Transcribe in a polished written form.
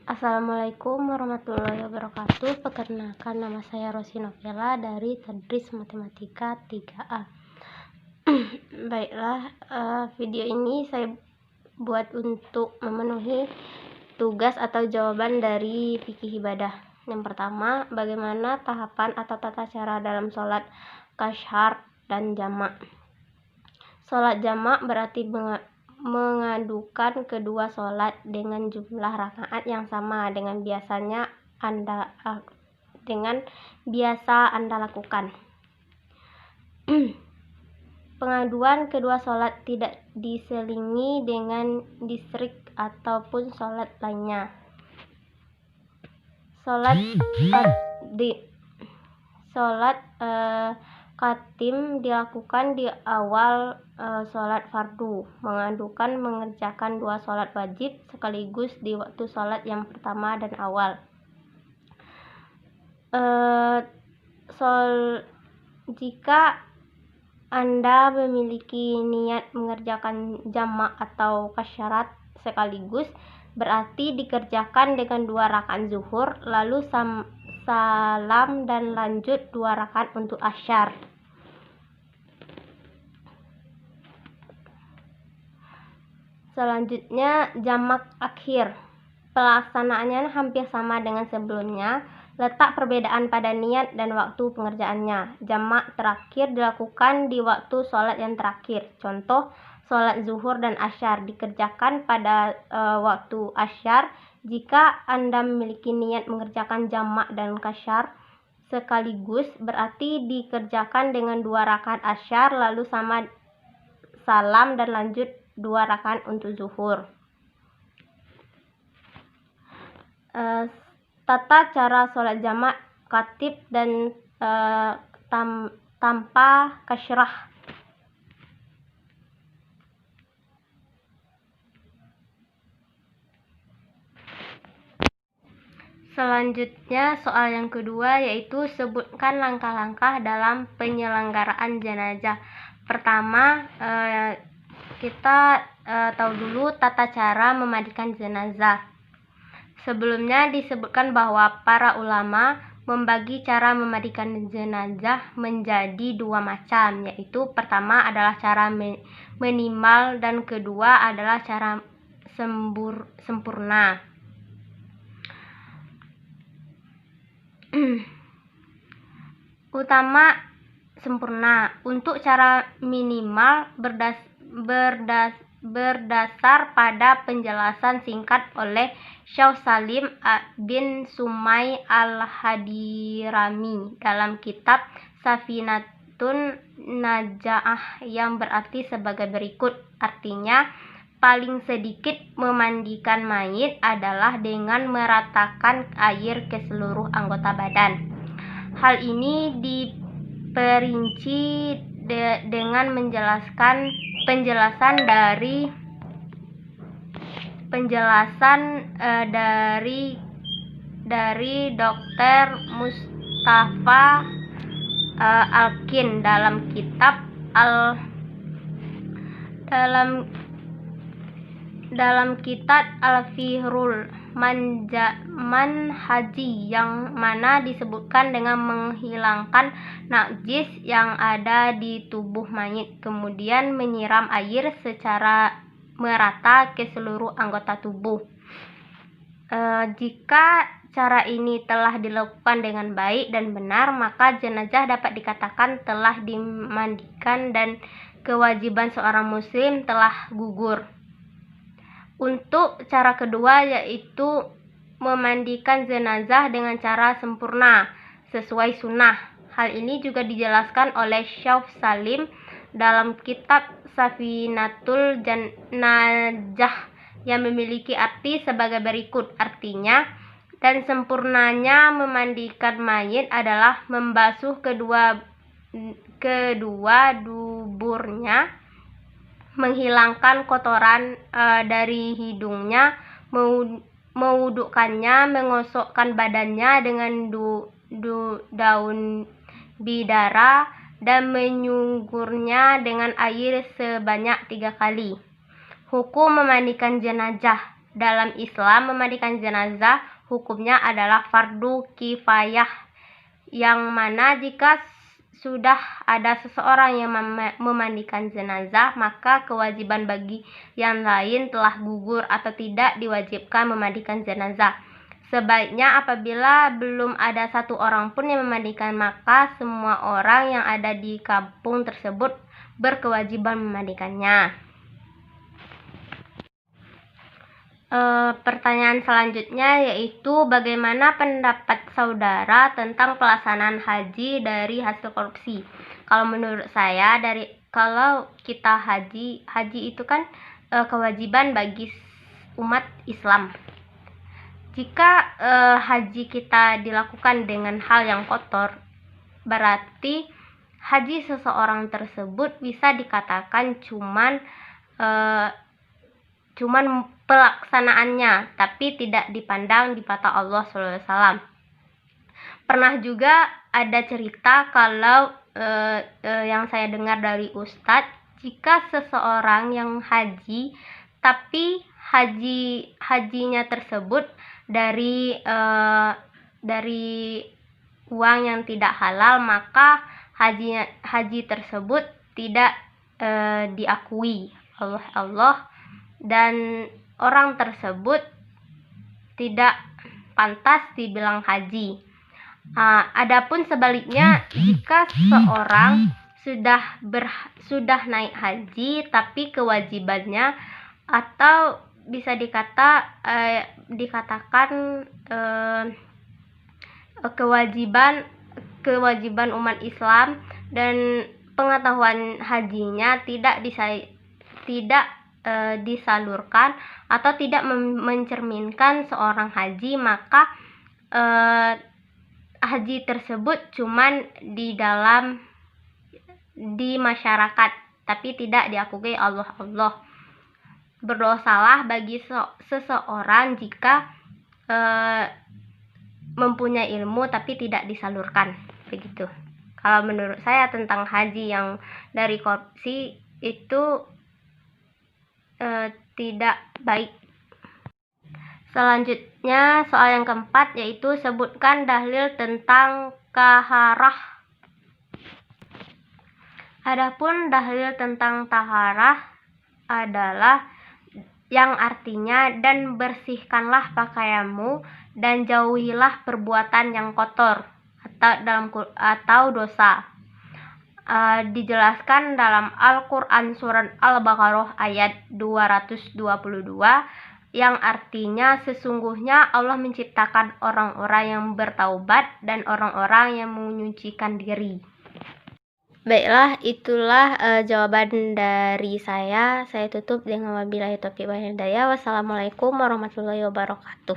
Assalamualaikum warahmatullahi wabarakatuh. Perkenalkan, nama saya Rosi Novela dari Tadris Matematika 3A. Baiklah, video ini saya buat untuk memenuhi tugas atau jawaban dari fikih ibadah. Yang pertama, bagaimana tahapan atau tata cara dalam sholat qasyar dan jamak. Sholat jamak berarti mengadukan kedua sholat dengan jumlah rakaat yang sama dengan biasa Anda lakukan. Pengaduan kedua sholat tidak diselingi dengan distrik ataupun sholat lainnya. Sholat qadim dilakukan di awal sholat fardu, mengadukan mengerjakan dua sholat wajib sekaligus di waktu sholat yang pertama dan awal. Jika Anda memiliki niat mengerjakan jamak atau kasyarat sekaligus, berarti dikerjakan dengan 2 rakaat zuhur, lalu salam dan lanjut 2 rakaat untuk asyar. Selanjutnya, jamak akhir. Pelaksanaannya hampir sama dengan sebelumnya. Letak perbedaan pada niat dan waktu pengerjaannya. Jamak terakhir dilakukan di waktu sholat yang terakhir. Contoh, sholat zuhur dan asyar dikerjakan pada waktu asyar. Jika Anda memiliki niat mengerjakan jamak dan qasyar sekaligus, berarti dikerjakan dengan 2 rakaat asyar, lalu salam dan lanjut 2 rakaat untuk zuhur. Tata cara sholat jamak khatib dan tanpa kasyrah. Selanjutnya, soal yang kedua yaitu sebutkan langkah-langkah dalam penyelenggaraan jenazah. Pertama, kita tahu dulu tata cara memandikan jenazah. Sebelumnya disebutkan bahwa para ulama membagi cara memandikan jenazah menjadi 2 macam, yaitu pertama adalah cara minimal dan kedua adalah cara sempurna. Utama sempurna. Untuk cara minimal berdasar pada penjelasan singkat oleh Syekh Salim bin Sumai Al-Hadirami dalam kitab Safinatun Najaah, yang berarti sebagai berikut. Artinya, paling sedikit memandikan mayit adalah dengan meratakan air ke seluruh anggota badan. Hal ini diperinci dengan penjelasan dari Dr. Mustafa Alkin dalam kitab Al-Fihrul Manhaji, yang mana disebutkan dengan menghilangkan najis yang ada di tubuh mayit, kemudian menyiram air secara merata ke seluruh anggota tubuh. Jika cara ini telah dilakukan dengan baik dan benar, maka jenazah dapat dikatakan telah dimandikan dan kewajiban seorang muslim telah gugur. Untuk cara kedua yaitu memandikan jenazah dengan cara sempurna sesuai sunnah. Hal ini juga dijelaskan oleh Syekh Salim dalam kitab Safinatul Najah, yang memiliki arti sebagai berikut. Artinya, dan sempurnanya memandikan mayit adalah membasuh kedua duburnya, menghilangkan kotoran dari hidungnya, mewudukannya, mengosokkan badannya dengan daun bidara, dan menyunggurnya dengan air sebanyak 3 kali. Hukum memandikan jenazah. dalam Islam memandikan jenazah hukumnya adalah fardu kifayah, yang mana jika sudah ada seseorang yang memandikan jenazah, maka kewajiban bagi yang lain telah gugur atau tidak diwajibkan memandikan jenazah. Sebaiknya apabila belum ada satu orang pun yang memandikan, maka semua orang yang ada di kampung tersebut berkewajiban memandikannya. Pertanyaan selanjutnya yaitu bagaimana pendapat saudara tentang pelaksanaan haji dari hasil korupsi? Kalau menurut saya, kalau kita haji itu kan kewajiban bagi umat Islam. Jika haji kita dilakukan dengan hal yang kotor, berarti haji seseorang tersebut bisa dikatakan cuman pelaksanaannya, tapi tidak dipandang di mata Allah SAW. Pernah juga ada cerita kalau yang saya dengar dari Ustadz, jika seseorang yang haji, tapi hajinya tersebut dari uang yang tidak halal, maka haji tersebut tidak diakui oleh Allah, dan orang tersebut tidak pantas dibilang haji. Adapun sebaliknya, jika seorang sudah naik haji tapi kewajibannya, atau bisa dikatakan kewajiban umat Islam dan pengetahuan hajinya tidak disalurkan atau tidak mencerminkan seorang haji, maka haji tersebut cuman di masyarakat tapi tidak diakui Allah. Berdosalah bagi seseorang jika mempunyai ilmu tapi tidak disalurkan, begitu. Kalau menurut saya tentang haji yang dari korupsi itu tidak baik. Selanjutnya, soal yang keempat yaitu sebutkan dalil tentang taharah. Adapun dalil tentang taharah adalah yang artinya, dan bersihkanlah pakaianmu dan jauhilah perbuatan yang kotor atau dosa. Dijelaskan dalam Al-Quran surat Al-Baqarah ayat 222, yang artinya sesungguhnya Allah menciptakan orang-orang yang bertaubat dan orang-orang yang menyucikan diri. Baiklah, itulah jawaban dari saya. Saya tutup dengan wabillahi taufiq wal hidayah. Wassalamualaikum warahmatullahi wabarakatuh.